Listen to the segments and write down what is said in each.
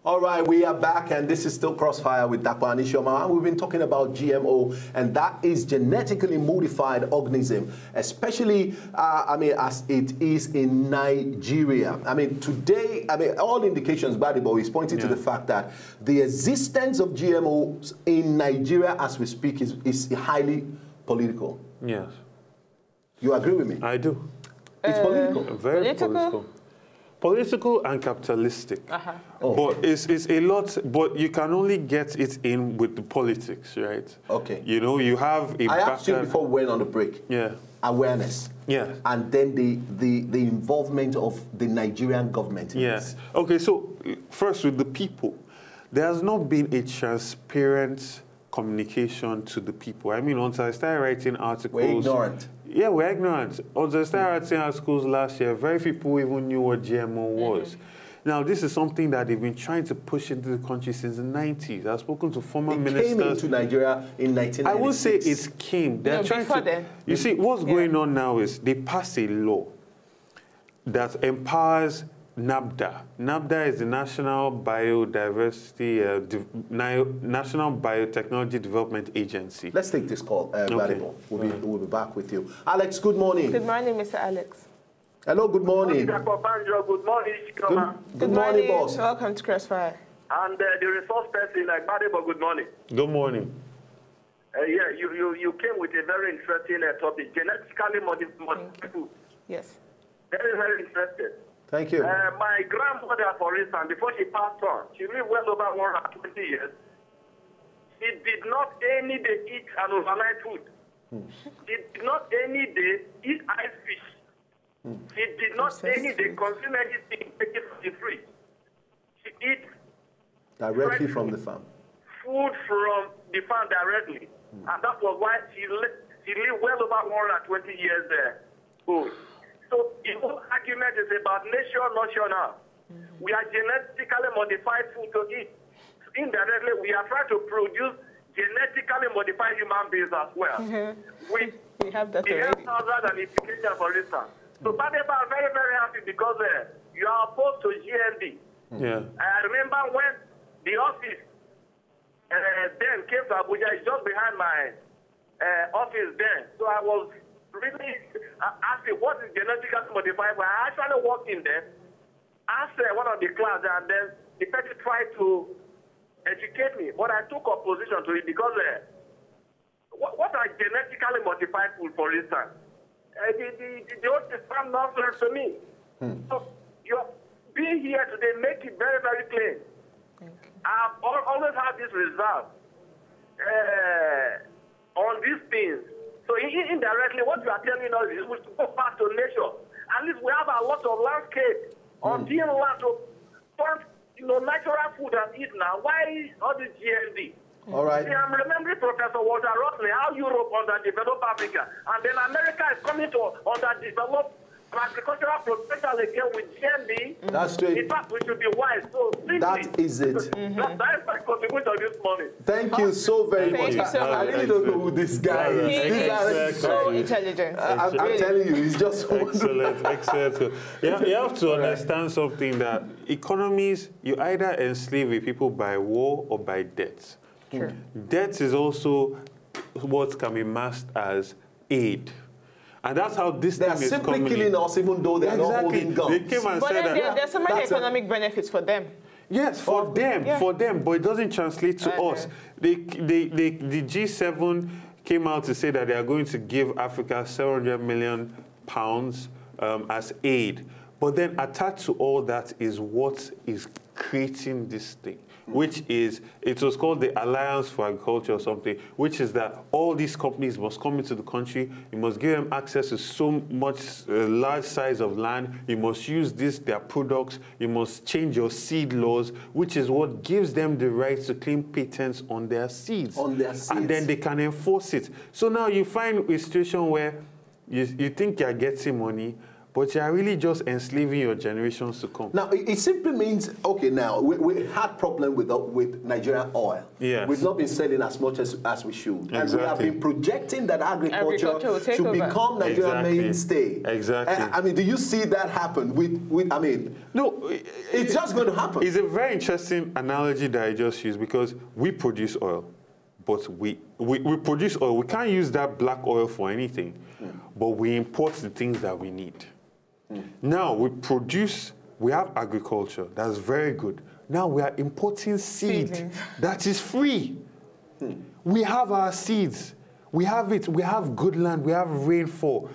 All right, we are back, and this is still Crossfire with Dr. Anishoma. We've been talking about GMO, and that is genetically modified organism, especially, as it is in Nigeria. Today, all indications, Gbadebo is pointing to the fact that the existence of GMOs in Nigeria as we speak is highly political. Yes. You agree with me? I do. It's political. Very political. Political and capitalistic. But it's a lot, but you can only get it in with the politics, right? Okay. You know, you have a I asked you before we went on the break. Yeah. Awareness. Yeah. And then the involvement of the Nigerian government in this. Okay, so first with the people, there has not been a transparent communication to the people. I mean, once I started writing articles... We're ignorant. Yeah, we're ignorant. Once I started writing articles last year, very few people even knew what GMO was. Now, this is something that they've been trying to push into the country since the 90s. I've spoken to former ministers. It came into Nigeria in 1996. I will say it came. They're trying to... You see, what's going on now is they passed a law that empowers NABDA. NABDA is the National Biodiversity, National Biotechnology Development Agency. Let's take this call, Gbadebo. We'll be back with you. Alex, good morning. Good morning, Mr. Alex. Hello, good morning. Good morning, Good morning, boss. Welcome to Crossfire. And the resource person, Gbadebo, good morning. Good morning. Yeah, you came with a very interesting topic, genetically modified food. Yes. Very, very interesting. Thank you. My grandmother, for instance, before she passed on, she lived well over 120 years. She did not any day eat an overnight food. She did not any day eat ice fish. She did not any day consume anything taken from the fridge. She eats directly from the farm. Food from the farm directly. And that was why she lived well over 120 years old. So the whole argument is about nation now. We are genetically modified food to eat. Indirectly, we are trying to produce genetically modified human beings as well. We have that the health hazard and implication, for instance. So Gbadebo, I'm very, very happy because you are opposed to GMD. Yeah. I remember when the office then came to Abuja, it's just behind my office then. So I was really asking what is genetically modified. I actually walked in there, asked one of the class, and then the person tried to educate me. But I took opposition to it because what are genetically modified food, for instance? The old system nonsense to me. So you're being here today, make it very, very clear. I've always had this result on these things. So indirectly, what you are telling us is we should go back to nature. At least we have a lot of landscape on being land to plant, natural food and eat now. Why all this GMD? All right. See, I'm remembering Professor Walter Rosley, how Europe underdeveloped Africa, and then America is coming to underdevelop agricultural potential again with GMD. That's true. In fact, we should be wise. So simply, that is it. That is my contribution this morning. Thank you so very much. You so I really don't know who this guy is. He is so intelligent. I'm telling you, he's just excellent. Excellent. You have to understand something, that economies, you either enslave people by war or by debt. Sure. Debt is also what can be masked as aid. And that's how this thing is coming. They are simply killing us even though they are not holding guns. They came and said that. There's so many economic benefits for them. Yes, for them, but it doesn't translate to us. The G7 came out to say that they are going to give Africa £700 million as aid. But then attached to all that is what is creating this thing, which is, it was called the Alliance for Agriculture or something, which is that all these companies must come into the country, you must give them access to so much large size of land, you must use their products, you must change your seed laws, which is what gives them the right to claim patents on their seeds. And then they can enforce it. So now you find a situation where you think you're getting money, but you are really just enslaving your generations to come. Now, it simply means, okay, now, we had problem with Nigerian oil. Yes. We've not been selling as much as we should. Exactly. And we have been projecting that agriculture should become Nigerian mainstay. Exactly. I mean, do you see that happen I mean, no, it's just going to happen. It's a very interesting analogy that I just used, because we produce oil, but we produce oil. We can't use that black oil for anything, but we import the things that we need. Now we have agriculture, that's very good. Now we are importing seed that is free. We have our seeds. We have it. We have good land. We have rainfall.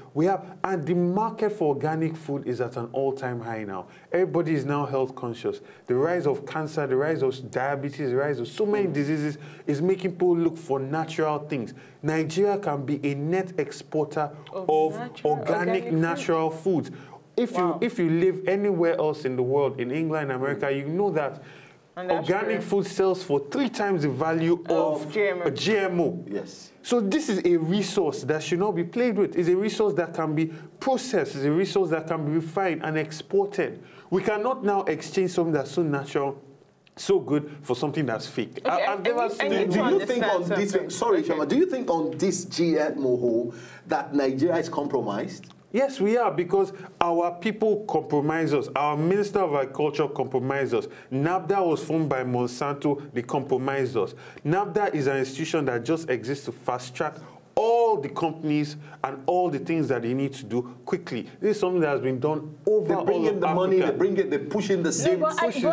And the market for organic food is at an all-time high now. Everybody is now health conscious. The rise of cancer, the rise of diabetes, the rise of so many diseases is making people look for natural things. Nigeria can be a net exporter of organic natural foods. If you live anywhere else in the world, in England, America, you know that organic food sells for 3 times the value of a GMO. Yes. So this is a resource that should not be played with. It's a resource that can be processed. It's a resource that can be refined and exported. We cannot now exchange something that's so natural, so good, for something that's fake. Okay, I've never seen it. Do you think on this, sorry, Chama, do you think on this GMO that Nigeria is compromised? Yes, we are, because our people compromise us. Our Minister of Agriculture compromised us. NAFDA was formed by Monsanto. They compromised us. NAFDA is an institution that just exists to fast-track all the companies and all the things that they need to do quickly. This is something that has been done over all of Africa. They bring in the money, they push in the same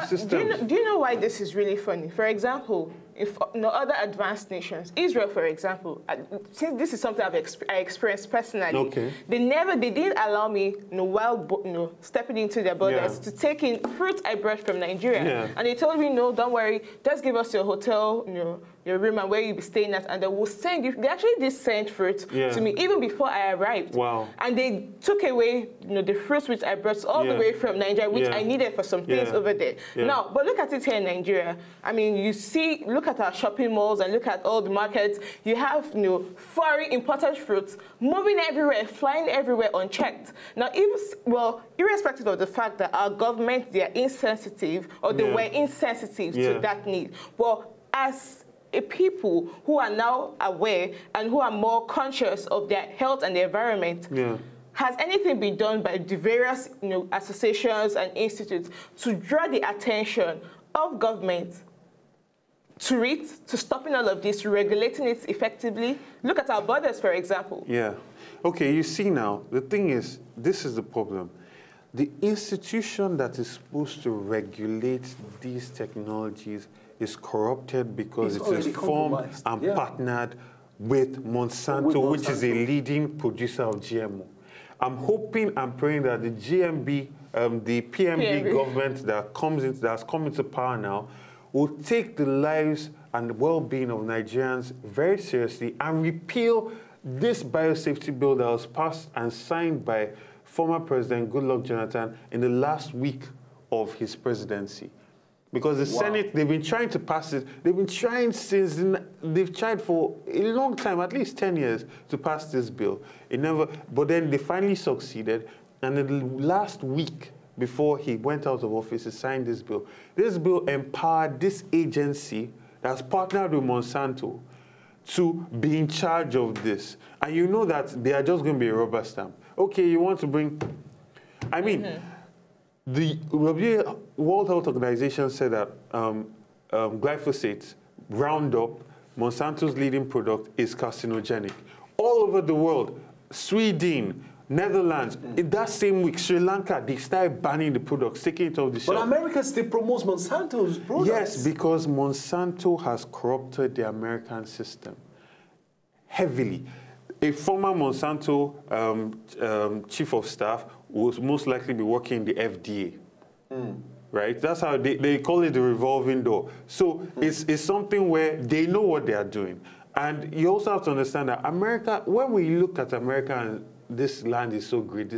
system. Do you know why this is really funny? For example, if other advanced nations, Israel, for example, since this is something I experienced personally, they didn't allow me, while stepping into their borders, to take in fruit I brought from Nigeria, and they told me, no, don't worry, just give us your hotel, your room and where you'll be staying at, and they will send you. They actually did send fruit to me even before I arrived. Wow! And they took away, the fruits which I brought all the way from Nigeria, which I needed for some things over there. Now, but look at it here in Nigeria. I mean, look at our shopping malls and look at all the markets. You have, foreign imported fruits moving everywhere, flying everywhere unchecked. Now, irrespective of the fact that our government, they are insensitive, or they were insensitive to that need, well, as a people who are now aware and who are more conscious of their health and the environment, has anything been done by the various associations and institutes to draw the attention of government to it, to stopping all of this, to regulating it effectively? Look at our borders, for example. Yeah. Okay, you see now, the thing is, this is the problem. The institution that is supposed to regulate these technologies is corrupted because it is formed and partnered with Monsanto, which is a leading producer of GMO. I'm hoping and praying that the the PMB government that's come into power now will take the lives and well-being of Nigerians very seriously and repeal this biosafety bill that was passed and signed by former President Goodluck Jonathan in the last week of his presidency. Because the Senate, they've been trying to pass it. They've been trying they've tried for a long time, at least 10 years, to pass this bill. But then they finally succeeded. And in the last week before he went out of office, he signed this bill. This bill empowered this agency that's partnered with Monsanto to be in charge of this. And you know that they are just going to be a rubber stamp. Okay, you want to bring... I mean... The World Health Organization said that glyphosate, Roundup, Monsanto's leading product, is carcinogenic. All over the world, Sweden, Netherlands, in that same week, Sri Lanka, they started banning the products, taking it off the shelf. But America still promotes Monsanto's products. Yes, because Monsanto has corrupted the American system heavily. A former Monsanto chief of staff will most likely be working in the FDA, right? That's how they call it the revolving door. So it's something where they know what they are doing. And you also have to understand that America, when we look at America and this land is so great,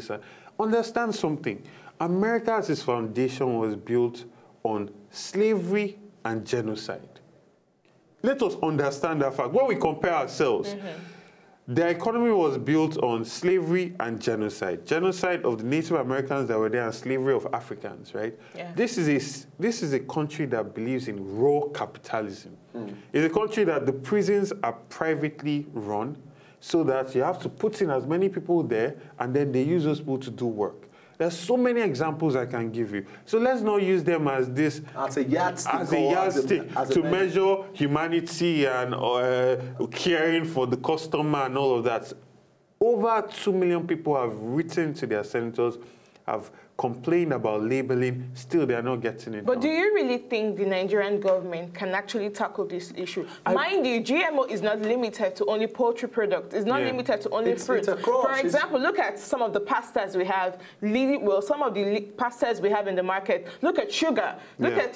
understand something. America as its foundation was built on slavery and genocide. Let us understand that fact. When we compare ourselves, Their economy was built on slavery and genocide. Genocide of the Native Americans that were there and slavery of Africans, right? Yeah. This is a country that believes in raw capitalism. It's a country that the prisons are privately run so that you have to put in as many people there and then they use those people to do work. There's so many examples I can give you. So let's not use them as this as a yardstick, to measure humanity and caring for the customer and all of that. Over 2 million people have written to their senators, have complained about labeling. Still, they are not getting it But done. do you really think the Nigerian government can actually tackle this issue? Mind you, GMO is not limited to only poultry products. It's not limited to only fruit. For example, look at some of the pastas we have. Some of the pastas we have in the market. Look at sugar. Look at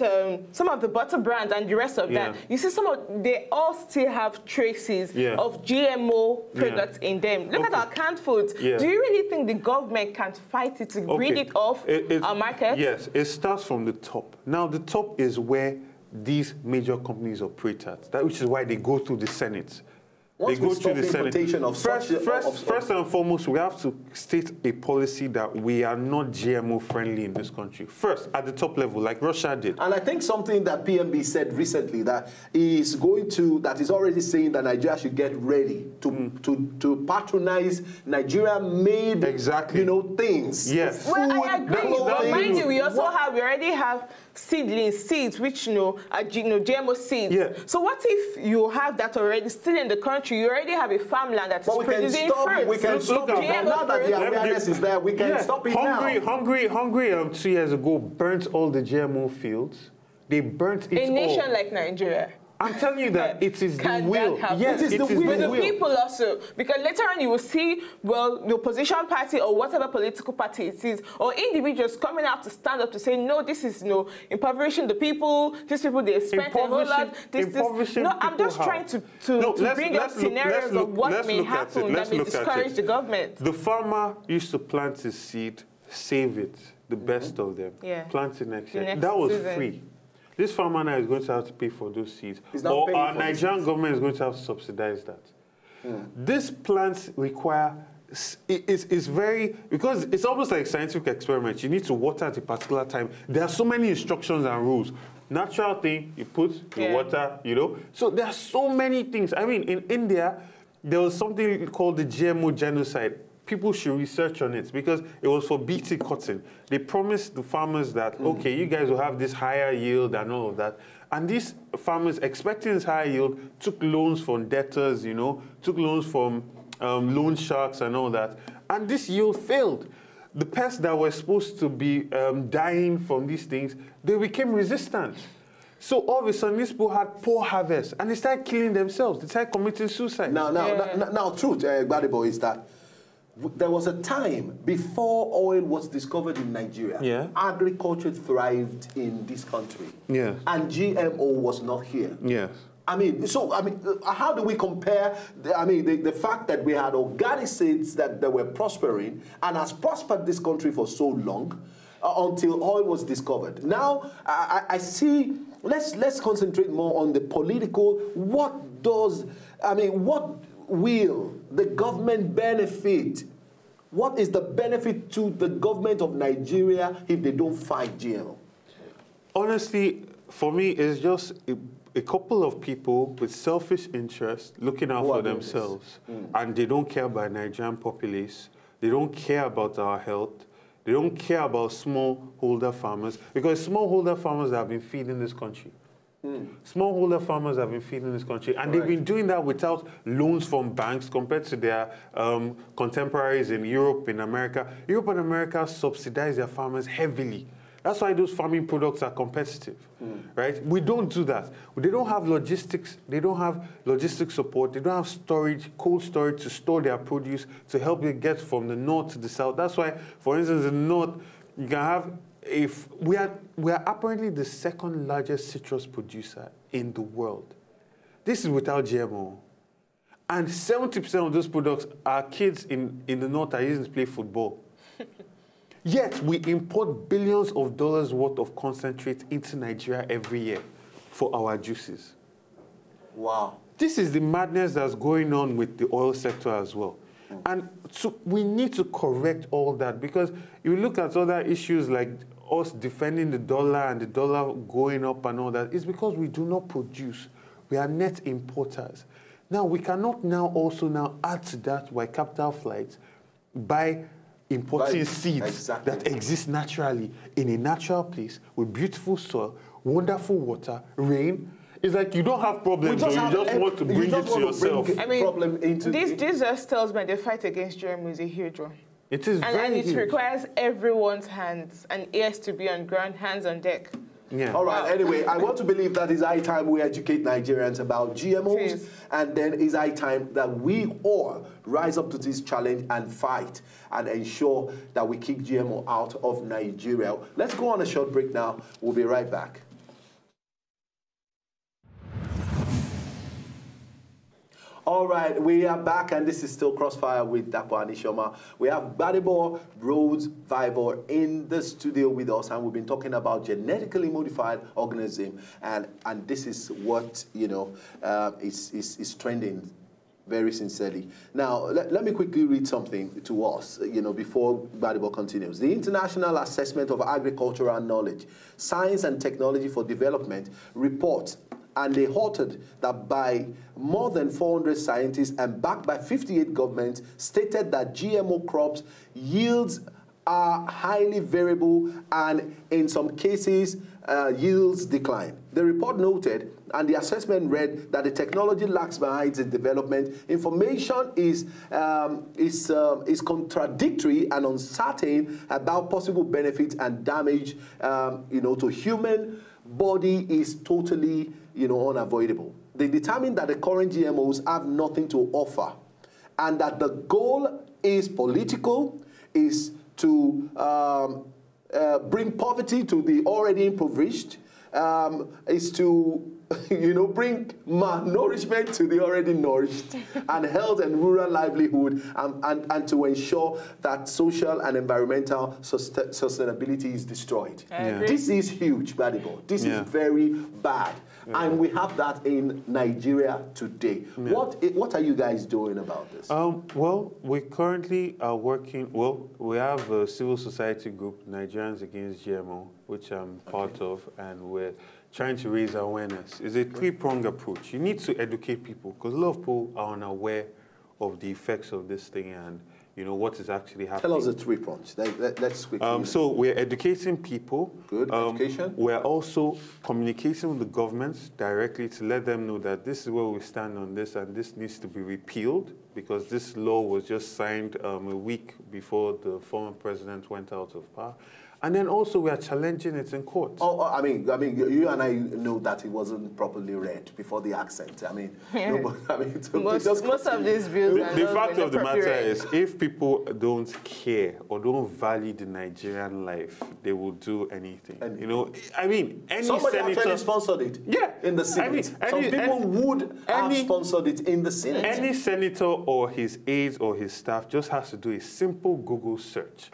some of the butter brands and the rest of that. You see, they all still have traces of GMO products in them. Look at our canned foods. Do you really think the government can fight it to bring it off our market? Yes, it starts from the top. Now, the top is where these major companies operate at, which is why they go through the Senate. They go through the Senate. First and foremost, we have to state a policy that we are not GMO friendly in this country. First, at the top level, like Russia did. And I think something that PMB said recently that is already saying that Nigeria should get ready to patronize Nigeria-made, things. Yes. Well, I agree. But mind you, we already have seeds, which are GMO seeds. Yeah. So what if you have that already still in the country? You already have a farmland that is producing fruits. We can stop it. Now that the awareness is there, we can stop it now. Hungary 2 years ago burnt all the GMO fields. They burnt it all. A nation like Nigeria. I'm telling you that it is the will. Yes, it is the will. But the people also, because later on you will see, the opposition party or whatever political party it is, or individuals coming out to stand up to say, no, this is impoverishing the people. These people, they spend a whole lot. No, I'm just trying to bring up scenarios of what may happen that may discourage the government. The farmer used to plant his seed, save it, the best of them, plant it next year. That was free. This farmer now is going to have to pay for those seeds. Or our Nigerian government is going to have to subsidize that. These plants require, because it's almost like scientific experiments. You need to water at a particular time. There are so many instructions and rules. Natural thing, you put, you water, So there are so many things. I mean, in India, there was something called the GMO genocide. People should research on it because it was for BT cotton. They promised the farmers that, okay, you guys will have this higher yield and all of that. And these farmers, expecting this higher yield, took loans from debtors, took loans from loan sharks and all that. And this yield failed. The pests that were supposed to be dying from these things, they became resistant. So all of a sudden, these people had poor harvest and they started killing themselves. They started committing suicide. Now, truth, Gbadebo, is that there was a time before oil was discovered in Nigeria. Agriculture thrived in this country. And GMO was not here. I mean, how do we compare? The fact that we had organic seeds that were prospering and has prospered this country for so long until oil was discovered. Now, I see. Let's concentrate more on the political. What will the government benefit? What is the benefit to the government of Nigeria if they don't fight GMO? Honestly, for me, it's just a couple of people with selfish interests looking out for themselves. And they don't care about Nigerian populace. They don't care about our health. They don't care about smallholder farmers because smallholder farmers have been feeding this country. Smallholder farmers have been feeding this country, and they've been doing that without loans from banks compared to their contemporaries in Europe, in America. Europe and America subsidize their farmers heavily. That's why those farming products are competitive, right? We don't do that. They don't have logistics. They don't have logistics support. They don't have storage, cold storage to store their produce to help it get from the north to the south. That's why, for instance, in the north, you can have we are apparently the second largest citrus producer in the world. This is without GMO. And 70% of those products our kids in the north are using to play football. Yet we import billions of dollars worth of concentrate into Nigeria every year for our juices. Wow. this is the madness that's going on with the oil sector as well. And so we need to correct all that, because you look at other issues like us defending the dollar and the dollar going up and all that, it's because we do not produce. We are net importers. Now, we cannot also add to that by capital flights by importing seeds that exist naturally in a natural place with beautiful soil, wonderful water, rain. It's like you don't have problems, so you just want to bring it to yourself. I mean, this just tells me the fight against GMO is a huge one. It is very and it huge. requires everyone's hands and ears to be on ground, hands on deck. Yeah. All right, anyway, I want to believe that it's high time we educate Nigerians about GMOs, and then it's high time that we all rise up to this challenge and fight and ensure that we kick GMO out of Nigeria. Let's go on a short break now. We'll be right back. All right, we are back, and this is still Crossfire with Dapo Anishoma. We have Gbadebo, Rhodes-Vivour in the studio with us, and we've been talking about genetically modified organism, and this is what, you know, is trending very sincerely. Now, let me quickly read something to us, you know, before Gbadebo continues. The International Assessment of Agricultural Knowledge, Science and Technology for Development reports, and they halted that by more than 400 scientists and backed by 58 governments, stated that GMO crops yields are highly variable and in some cases yields decline. The report noted, and the assessment read, that the technology lacks behind its development. Information is contradictory and uncertain about possible benefits and damage, you know, to human body is totally, you know, unavoidable. They determined that the current GMOs have nothing to offer, and that the goal is political, is to bring poverty to the already impoverished, is to, you know, bring malnourishment to the already nourished, and health and rural livelihood, and to ensure that social and environmental sustainability is destroyed. This is huge, Gbadebo. This is very bad. And we have that in Nigeria today. What are you guys doing about this? Well, we currently are working, we have a civil society group, Nigerians Against GMO, which I'm part of, and we're trying to raise awareness. It's a three-pronged approach. You need to educate people, because a lot of people are unaware of the effects of this thing and, you know, what is actually happening. Tell us the three prongs. Let's quickly. So we're educating people. Good, education. We're also communicating with the governments directly to let them know that this is where we stand on this, and this needs to be repealed, because this law was just signed a week before the former president went out of power. And then also we are challenging it in court. I mean, you and I know that it wasn't properly read before the accent. I mean, most of these bills. The fact of the matter is, if people don't care or don't value the Nigerian life, they will do anything. You know, I mean, any somebody senator actually sponsored it. In the Senate. I mean, some people would have sponsored it in the Senate. Any senator or his aides or his staff just has to do a simple Google search.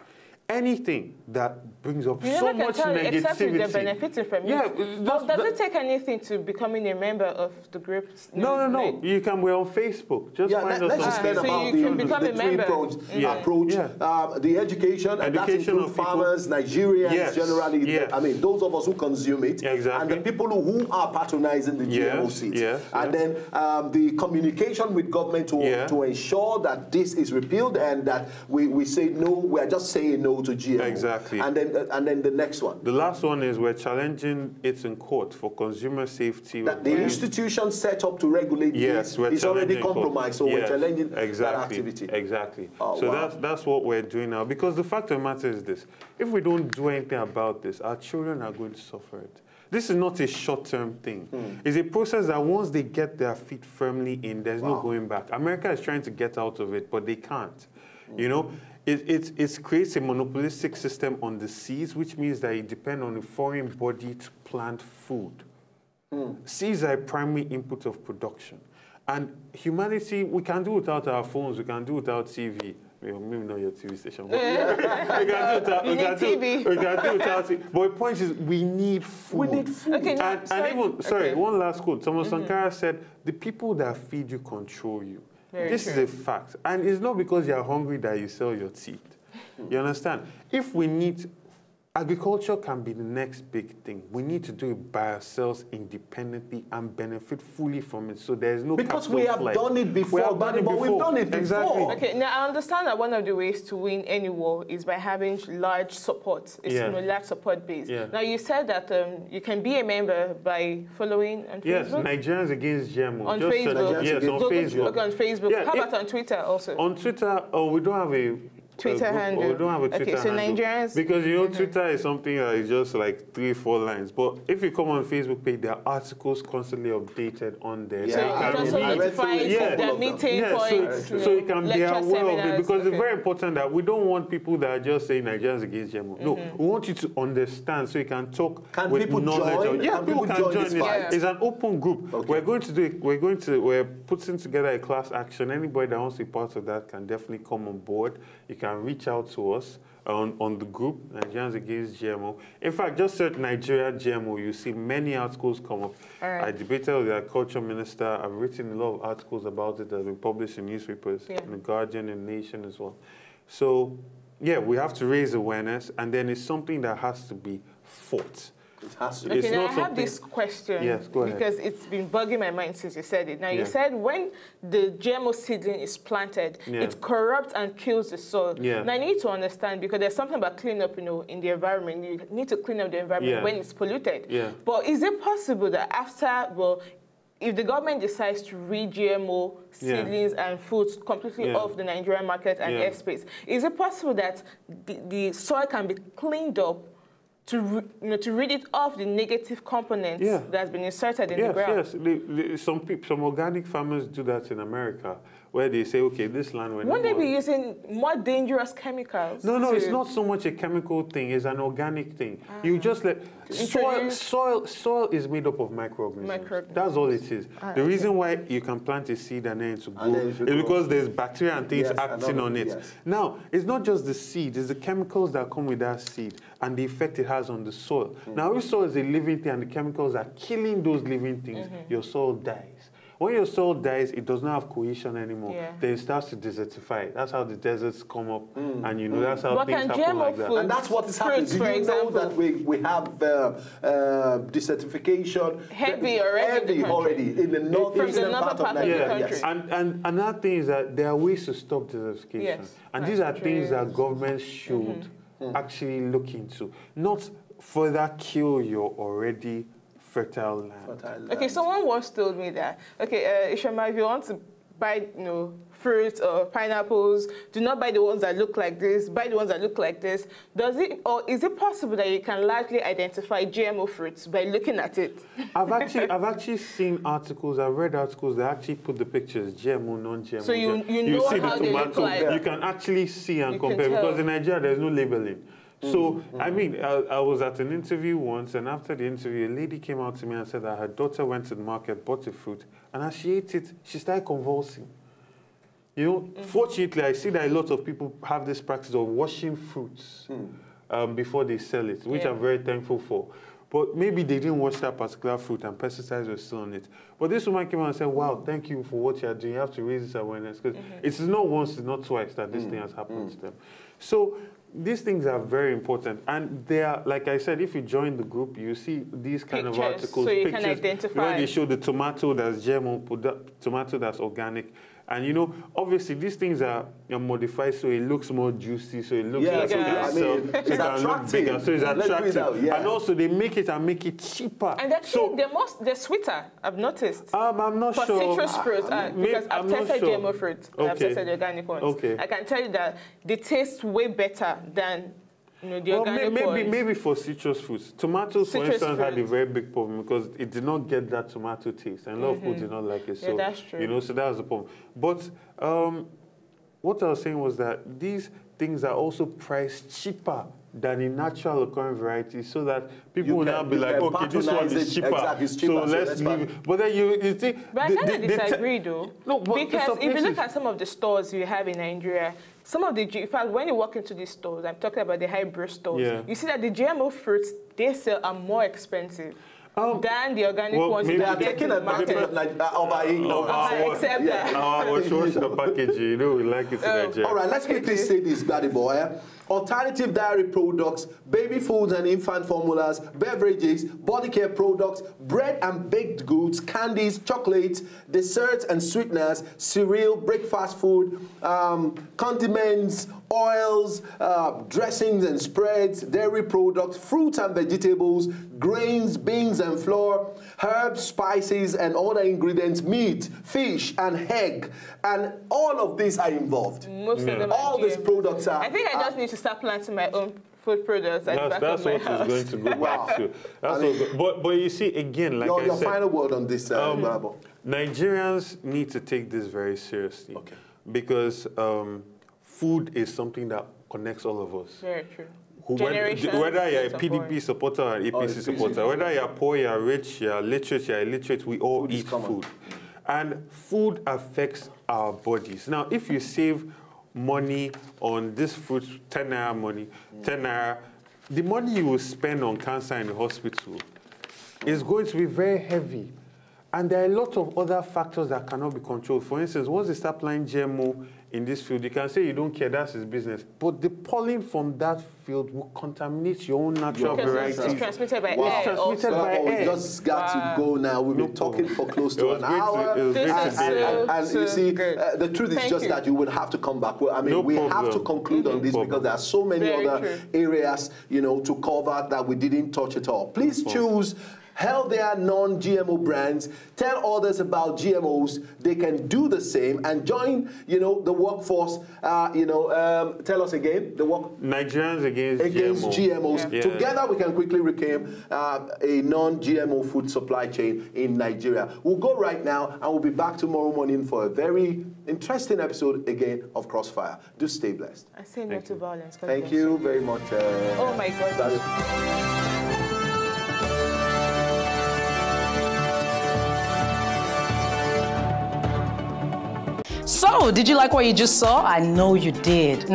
Anything that brings up so much negativity. Except if they're benefiting from it. Does it take anything to becoming a member of the group? No. You can. We're on Facebook. Just find us on Facebook. So you can become a member. Approach, the education, and that includes farmers, Nigerians generally. I mean, those of us who consume it, and the people who are patronizing the GMO seeds. And then the communication with government to ensure that this is repealed and that we say no, we are just saying no to GMO. Exactly. And then the next one. The last one is we're challenging it in court for consumer safety. That the institution set up to regulate this is already compromised, so we're challenging that activity. Exactly. So that's what we're doing now. Because the fact of the matter is this: if we don't do anything about this, our children are going to suffer it. This is not a short-term thing. It's a process that once they get their feet firmly in, there's no going back. America is trying to get out of it, but they can't. You know, it creates a monopolistic system on the seas, which means that you depend on a foreign body to plant food. Seeds are a primary input of production. And humanity, we can do without our phones, we can do without TV. maybe not your TV station. But we can do without it. But the point is, we need food. We need food. Okay, one last quote. Thomas Sankara said, "The people that feed you control you." This is a fact. And it's not because you're hungry that you sell your teeth. You understand? If we need... Agriculture can be the next big thing. We need to do it by ourselves independently and benefit fully from it. So there's no because we have done it before, but we've done it before. Okay, now I understand that one of the ways to win any war is by having large support, large support base. Yeah. Now you said that you can be a member by following on Facebook. Yes, Nigerians Against GMO. On Facebook. Yes, on Facebook. Okay, on Facebook. Yeah, how about on Twitter also? On Twitter, we don't have a Twitter handle. We don't have a Twitter handle. Nigerians... Because, you know, Twitter is something that is just like 3-4 lines. But if you come on Facebook page, there are articles constantly updated on there. Yeah. So you can also identify the meeting points. So you can be aware of it. Because it's very important that we don't want people that are just saying Nigerians Against GMO. No, we want you to understand so you can talk with knowledge. Yeah, people can join it. It's an open group. Okay. We're putting together a class action. Anybody that wants to be part of that can definitely come on board. You can reach out to us on the group, Nigerians Against GMO. In fact, just search Nigeria GMO. You see many articles come up. I debated with the Agriculture Minister. I've written a lot of articles about it that have been published in newspapers, in The Guardian and Nation as well. So, yeah, we have to raise awareness, and then it's something that has to be fought. It has to. Okay, now I have this question. Yes, go ahead. Because it's been bugging my mind since you said it. Now, you said when the GMO seedling is planted, it corrupts and kills the soil. Now, I need to understand, because there's something about cleanup, you know, in the environment. You need to clean up the environment when it's polluted. But is it possible that after, well, if the government decides to re-GMO seedlings and foods completely off the Nigerian market and airspace, is it possible that the soil can be cleaned up to rid it of the negative components that's been inserted in the ground? Yes, some organic farmers do that in America, where they say, okay, this land... Won't they be using more dangerous chemicals? No, it's not so much a chemical thing, it's an organic thing. You just let... Soil is made up of microorganisms. That's all it is. The reason why you can plant a seed and then it will grow is because there's bacteria and things acting on it. Now, it's not just the seed, it's the chemicals that come with that seed and the effect it has on the soil. Now, if soil is a living thing and the chemicals are killing those living things, your soil dies. When your soil dies, it does not have cohesion anymore. Then it starts to desertify. That's how the deserts come up, and you know that's how things happen like that. And that's what is happening. Do you know that we have desertification heavy already in the northeastern part of Nigeria? Yes. And another thing is that there are ways to stop desertification, and these are things that governments should actually look into, not further kill your already fertile land. Okay, someone once told me that, okay, Ishama, if you want to buy, fruits or pineapples, do not buy the ones that look like this, buy the ones that look like this. Is it possible that you can largely identify GMO fruits by looking at it? I've actually seen articles, I've read articles that actually put the pictures, GMO, non-GMO. So you know see how the tomato, they look like. You can actually see and compare, because in Nigeria there's no labeling. So, I mean, I was at an interview once, and after the interview, a lady came out to me and said that her daughter went to the market, bought a fruit, and as she ate it, she started convulsing. You know, fortunately, I see that a lot of people have this practice of washing fruits before they sell it, which I'm very thankful for. But maybe they didn't wash that particular fruit and pesticides were still on it. But this woman came out and said, wow, thank you for what you're doing. You have to raise this awareness. Because it's not once, it's not twice that this thing has happened to them. So these things are very important. And they are, like I said, if you join the group, you see these kind of articles, so you can identify. Where they show the tomato that's GMO, tomato that's organic. And, you know, obviously, these things are modified so it looks more juicy, so it looks like it can sell, so it can look bigger, so it's attractive. And also, they make it cheaper. And they're sweeter, I've noticed. I'm not sure. For citrus fruits, because I've tested GMO fruits, I've tested the organic ones. I can tell you that they taste way better than the organic ones. Maybe for citrus fruits. Tomatoes, for instance, had a very big problem because it did not get that tomato taste, and a lot of people did not like it. So, that's true. You know, so that was the problem. But what I was saying was that these things are also priced cheaper than in natural occurring varieties, so that people will now be like, okay, this one is cheaper, so let's leave it. But then you think... But I kind of disagree, though. No, because if you look at some of the stores you have in Nigeria, some of the, in fact, when you walk into these stores, I'm talking about the hybrid stores, you see that the GMO fruits they sell are more expensive than the organic ones. They are taking advantage of except that. Our packaging, you know, we like it in Nigeria. All right, let's quickly say this, Gbadebo. Alternative dairy products, baby foods and infant formulas, beverages, body care products, bread and baked goods, candies, chocolates, desserts and sweeteners, cereal, breakfast food, condiments, oils, dressings and spreads, dairy products, fruits and vegetables, grains, beans and flour, herbs, spices and other ingredients, meat, fish and egg, and all of these are involved. Most of them all these products are. I think I just need to start planting my own food products. That's what is going to go back to. But you see, again, like I said, your final word on this, Gbadebo. Nigerians need to take this very seriously, because food is something that connects all of us. Very true. Whether you're a PDP supporter or an APC supporter, whether you're poor, you're rich, you're illiterate, we all eat food. And food affects our bodies. Now, if you save money on this fruit, 10 naira money, 10 naira, the money you will spend on cancer in the hospital is going to be very heavy. And there are a lot of other factors that cannot be controlled. For instance, once they start applying GMO in this field, you can say you don't care, that's his business. But the pollen from that field will contaminate your own natural varieties. It's transmitted by air. It's transmitted by air. We just got to go now. We've been talking for close to an hour. And you see, the truth is just that you would have to come back. Well, I mean, we have to conclude on this because there are so many other areas, you know, to cover that we didn't touch at all. Please choose healthier non-GMO brands. Tell others about GMOs. They can do the same and join, you know, the workforce. Tell us again the work. Nigerians against GMOs. Yeah. Together, we can quickly reclaim a non-GMO food supply chain in Nigeria. We'll go right now, and we'll be back tomorrow morning for a very interesting episode again of Crossfire. Do stay blessed. I say no to violence. Thank you very much. Oh my God. So, did you like what you just saw? I know you did.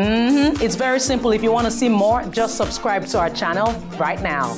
It's very simple. If you want to see more, just subscribe to our channel right now.